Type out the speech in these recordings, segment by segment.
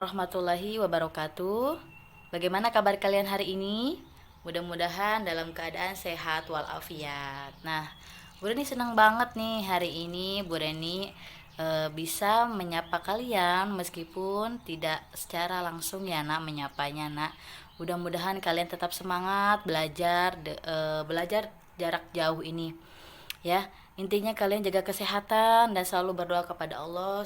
Warahmatullahi wabarakatuh. Bagaimana kabar kalian hari ini? Mudah-mudahan dalam keadaan sehat walafiat. Nah, Bu Reni senang banget nih hari ini Bu Reni bisa menyapa kalian meskipun tidak secara langsung ya nak menyapanya nak. Mudah-mudahan kalian tetap semangat belajar jarak jauh ini ya. Intinya kalian jaga kesehatan dan selalu berdoa kepada Allah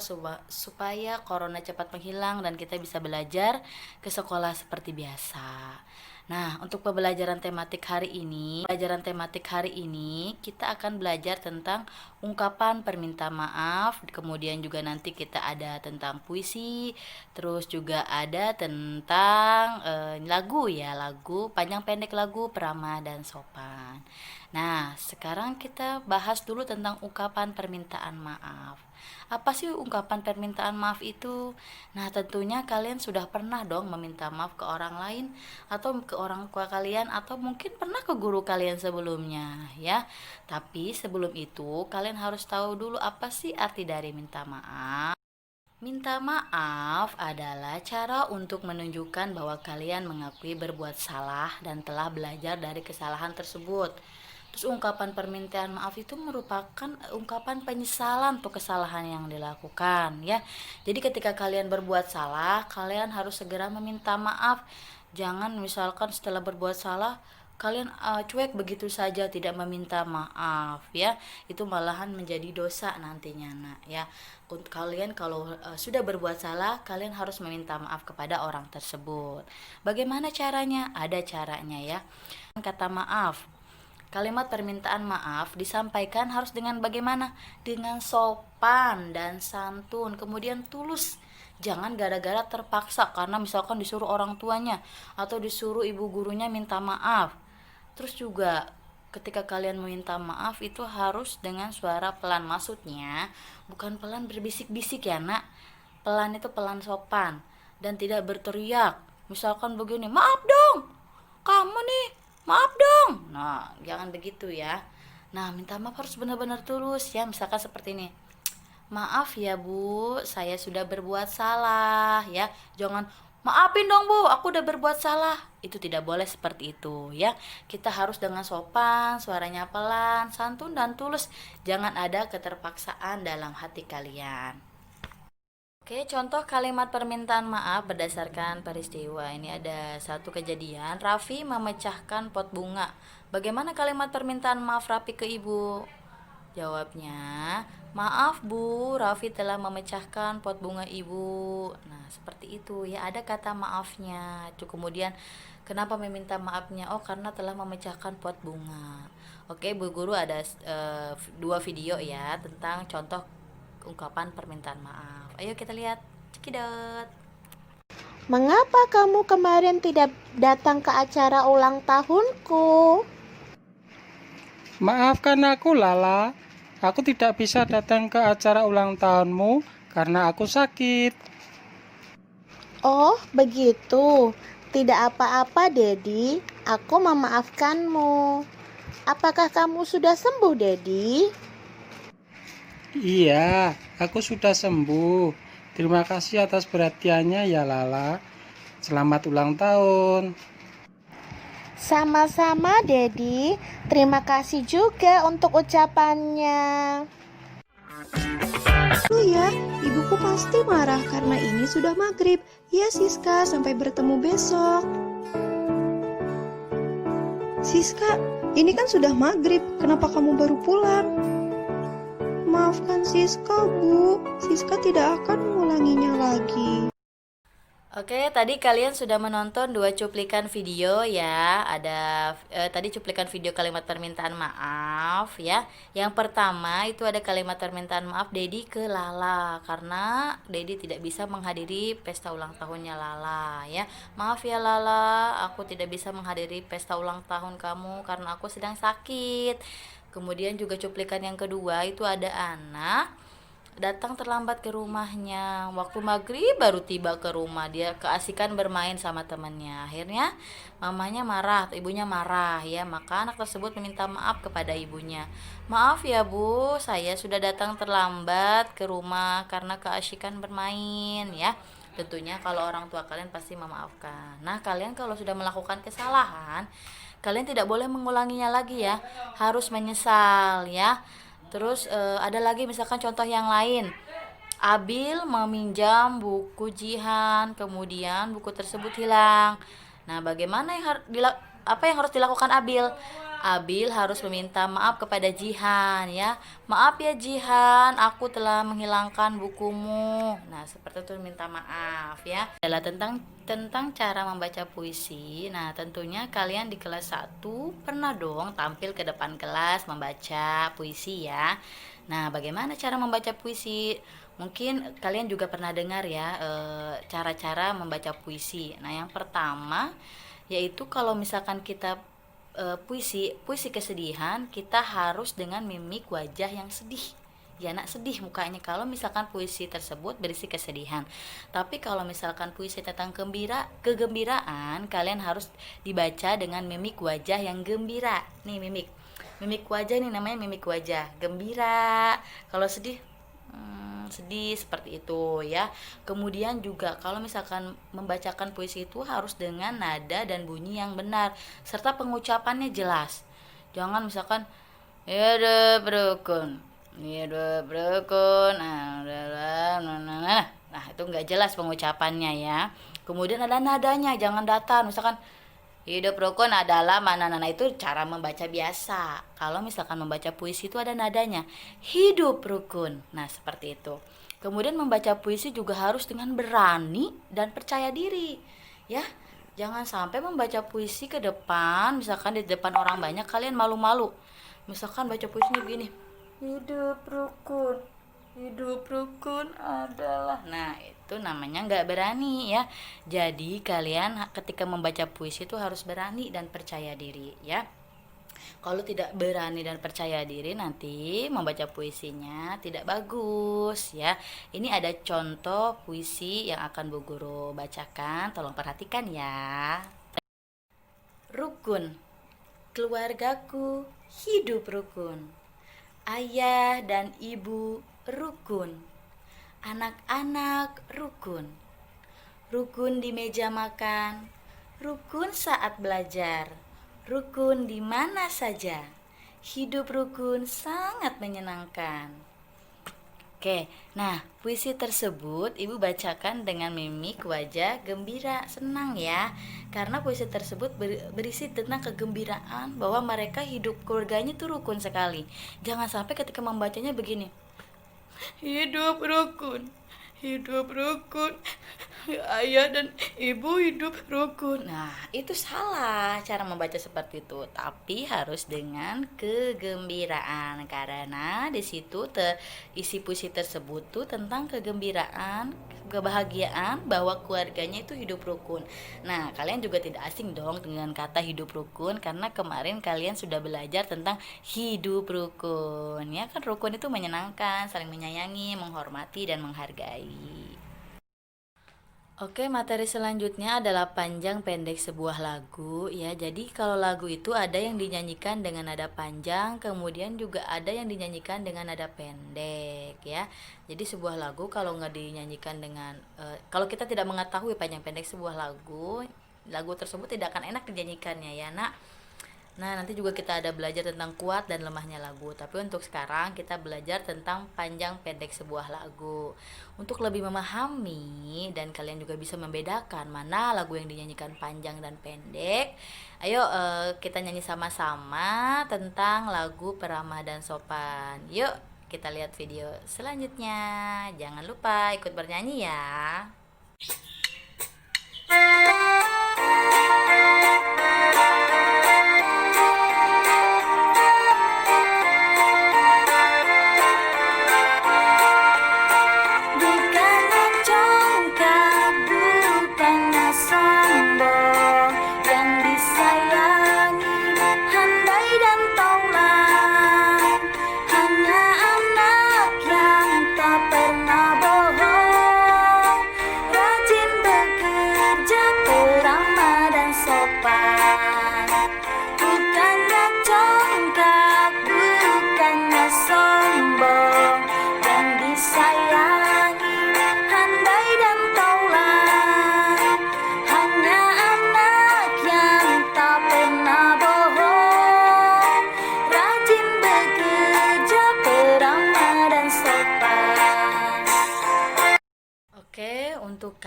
supaya corona cepat menghilang dan kita bisa belajar ke sekolah seperti biasa. Nah, untuk pelajaran tematik hari ini kita akan belajar tentang ungkapan perminta maaf, kemudian juga nanti kita ada tentang puisi, terus juga ada tentang lagu panjang pendek lagu peramah dan sopan. Nah, sekarang kita bahas dulu tentang ungkapan permintaan maaf. Apa sih ungkapan permintaan maaf itu? Nah, tentunya kalian sudah pernah dong meminta maaf ke orang lain atau ke orang tua kalian atau mungkin pernah ke guru kalian sebelumnya, ya. Tapi sebelum itu, kalian harus tahu dulu apa sih arti dari minta maaf. Minta maaf adalah cara untuk menunjukkan bahwa kalian mengakui berbuat salah dan telah belajar dari kesalahan tersebut. Terus ungkapan permintaan maaf itu merupakan ungkapan penyesalan untuk kesalahan yang dilakukan ya. Jadi ketika kalian berbuat salah, kalian harus segera meminta maaf. Jangan misalkan setelah berbuat salah kalian cuek begitu saja tidak meminta maaf ya, itu malahan menjadi dosa nantinya nak ya. Untuk kalian kalau sudah berbuat salah, kalian harus meminta maaf kepada orang tersebut. Bagaimana caranya? Ada caranya ya. Kata maaf, kalimat permintaan maaf disampaikan harus dengan bagaimana? Dengan sopan dan santun, kemudian tulus. Jangan gara-gara terpaksa karena misalkan disuruh orang tuanya atau disuruh ibu gurunya minta maaf. Terus juga ketika kalian meminta maaf itu harus dengan suara pelan, maksudnya bukan pelan berbisik-bisik ya nak. Pelan itu pelan sopan dan tidak berteriak. Misalkan begini, maaf dong, kamu nih, maaf dong. Nah, jangan begitu ya. Nah, minta maaf harus benar-benar tulus ya. Misalkan seperti ini, maaf ya Bu, saya sudah berbuat salah ya. Jangan maafin dong Bu, aku udah berbuat salah. Itu tidak boleh seperti itu ya. Kita harus dengan sopan, suaranya pelan, santun dan tulus. Jangan ada keterpaksaan dalam hati kalian. Oke, contoh kalimat permintaan maaf berdasarkan peristiwa. Ini ada satu kejadian, Raffi memecahkan pot bunga. Bagaimana kalimat permintaan maaf Raffi ke ibu? Jawabnya, maaf Bu, Raffi telah memecahkan pot bunga ibu. Nah, seperti itu ya, ada kata maafnya. Kemudian, kenapa meminta maafnya? Oh, karena telah memecahkan pot bunga. Oke, Bu Guru ada dua video ya tentang contoh ungkapan permintaan maaf. Ayo kita lihat. Cekidot. Mengapa kamu kemarin tidak datang ke acara ulang tahunku? Maafkan aku, Lala. Aku tidak bisa datang ke acara ulang tahunmu karena aku sakit. Oh, begitu. Tidak apa-apa, Dedi. Aku memaafkanmu. Apakah kamu sudah sembuh, Dedi? Iya, aku sudah sembuh. Terima kasih atas perhatiannya ya, Lala. Selamat ulang tahun. Sama-sama, Dedi. Terima kasih juga untuk ucapannya. Oh ya, ibuku pasti marah karena ini sudah maghrib. Ya Siska, sampai bertemu besok. Siska, ini kan sudah maghrib. Kenapa kamu baru pulang? Maafkan Siska, Bu. Siska tidak akan mengulanginya lagi. Oke, tadi kalian sudah menonton dua cuplikan video ya. Ada tadi cuplikan video kalimat permintaan maaf ya. Yang pertama itu ada kalimat permintaan maaf Dedi ke Lala karena Dedi tidak bisa menghadiri pesta ulang tahunnya Lala ya. Maaf ya Lala, aku tidak bisa menghadiri pesta ulang tahun kamu karena aku sedang sakit. Kemudian juga cuplikan yang kedua itu ada anak datang terlambat ke rumahnya, waktu maghrib baru tiba ke rumah, dia keasikan bermain sama temannya. Akhirnya mamanya marah, ibunya marah ya, maka anak tersebut meminta maaf kepada ibunya. Maaf ya Bu, saya sudah datang terlambat ke rumah karena keasikan bermain ya. Tentunya kalau orang tua kalian pasti memaafkan. Nah, kalian kalau sudah melakukan kesalahan, kalian tidak boleh mengulanginya lagi ya. Harus menyesal ya. Terus ada lagi misalkan contoh yang lain. Abil meminjam buku Jihan, kemudian buku tersebut hilang. Nah, bagaimana yang apa yang harus dilakukan Abil? Abil harus meminta maaf kepada Jihan ya. Maaf ya Jihan, aku telah menghilangkan bukumu. Nah, seperti itu minta maaf ya. Adalah tentang cara membaca puisi. Nah, tentunya kalian di kelas 1 pernah dong tampil ke depan kelas membaca puisi ya. Nah, bagaimana cara membaca puisi? Mungkin kalian juga pernah dengar ya cara-cara membaca puisi. Nah, yang pertama yaitu kalau misalkan kita puisi kesedihan, kita harus dengan mimik wajah yang sedih ya nak, sedih mukanya kalau misalkan puisi tersebut berisi kesedihan. Tapi kalau misalkan puisi tentang kegembiraan, kalian harus dibaca dengan mimik wajah yang gembira. Nih mimik wajah nih, namanya mimik wajah gembira. Kalau sedih sedih, seperti itu ya. Kemudian juga kalau misalkan membacakan puisi itu harus dengan nada dan bunyi yang benar serta pengucapannya jelas. Jangan misalkan hidup rukun, nah itu nggak jelas pengucapannya ya. Kemudian ada nadanya, jangan datar. Misalkan hidup rukun adalah mana, nah itu cara membaca biasa. Kalau misalkan membaca puisi itu ada nadanya, hidup rukun. Nah, seperti itu. Kemudian membaca puisi juga harus dengan berani dan percaya diri. Ya, jangan sampai membaca puisi ke depan, misalkan di depan orang banyak kalian malu-malu. Misalkan baca puisinya begini, hidup rukun adalah, nah itu namanya nggak berani ya. Jadi kalian ketika membaca puisi itu harus berani dan percaya diri ya. Kalau tidak berani dan percaya diri, nanti membaca puisinya tidak bagus ya. Ini ada contoh puisi yang akan Bu Guru bacakan, tolong perhatikan ya. Rukun, keluargaku hidup rukun. Ayah dan ibu rukun, anak-anak rukun, rukun di meja makan, rukun saat belajar, rukun di mana saja. Hidup rukun sangat menyenangkan. Oke, nah puisi tersebut ibu bacakan dengan mimik wajah gembira, senang ya. Karena puisi tersebut berisi tentang kegembiraan bahwa mereka hidup keluarganya itu rukun sekali. Jangan sampai ketika membacanya begini, hidup rukun, ayah dan ibu hidup rukun. Nah, itu salah cara membaca seperti itu. Tapi harus dengan kegembiraan, karena di situ isi puisi tersebut tuh tentang kegembiraan, kebahagiaan bahwa keluarganya itu hidup rukun. Nah, kalian juga tidak asing dong dengan kata hidup rukun, karena kemarin kalian sudah belajar tentang hidup rukun. Ya kan, rukun itu menyenangkan, saling menyayangi, menghormati dan menghargai. Oke, materi selanjutnya adalah panjang pendek sebuah lagu ya. Jadi kalau lagu itu ada yang dinyanyikan dengan nada panjang, kemudian juga ada yang dinyanyikan dengan nada pendek ya. Jadi sebuah lagu kalau nggak dinyanyikan dengan kalau kita tidak mengetahui panjang pendek sebuah lagu tersebut tidak akan enak dinyanyikannya ya nak. Nah, nanti juga kita ada belajar tentang kuat dan lemahnya lagu. Tapi untuk sekarang kita belajar tentang panjang pendek sebuah lagu. Untuk lebih memahami dan kalian juga bisa membedakan mana lagu yang dinyanyikan panjang dan pendek, ayo kita nyanyi sama-sama tentang lagu Peramah dan Sopan. Yuk, kita lihat video selanjutnya. Jangan lupa ikut bernyanyi ya.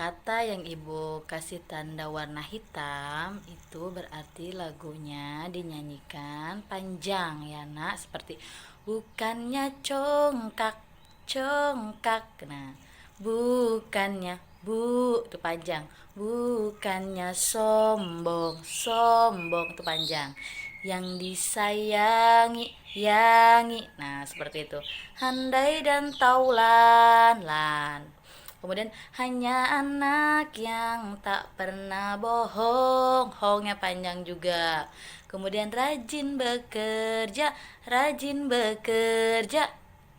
kata yang ibu kasih tanda warna hitam itu berarti lagunya dinyanyikan panjang ya nak, seperti bukannya congkak congkak. Nah, bukannya bu itu panjang, bukannya sombong sombong itu panjang, yang disayangi yangi. Nah, seperti itu. Handai dan taulan lan. Kemudian hanya anak yang tak pernah bohong, hongnya panjang juga. Kemudian rajin bekerja.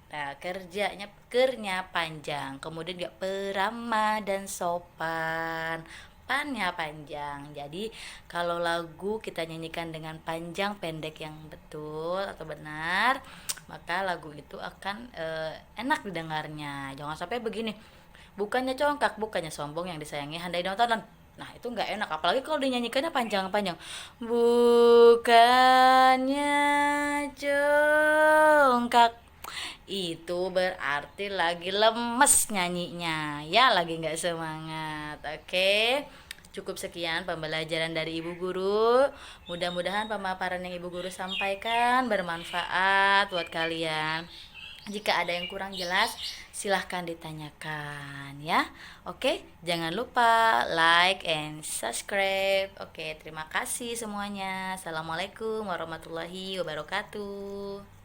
Nah, kernya panjang. Kemudian juga peramah dan sopan, pannya panjang. Jadi kalau lagu kita nyanyikan dengan panjang pendek yang betul atau benar, maka lagu itu akan enak didengarnya. Jangan sampai begini, bukannya congkak bukannya sombong yang disayangi handai dan taulan. Nah, itu nggak enak, apalagi kalau dinyanyikannya panjang-panjang. Bukannya congkak, itu berarti lagi lemes nyanyinya ya, lagi nggak semangat. Oke, cukup sekian pembelajaran dari ibu guru. Mudah-mudahan pemaparan yang ibu guru sampaikan bermanfaat buat kalian. Jika ada yang kurang jelas, silahkan ditanyakan ya. Oke, jangan lupa like and subscribe. Oke, terima kasih semuanya. Assalamualaikum warahmatullahi wabarakatuh.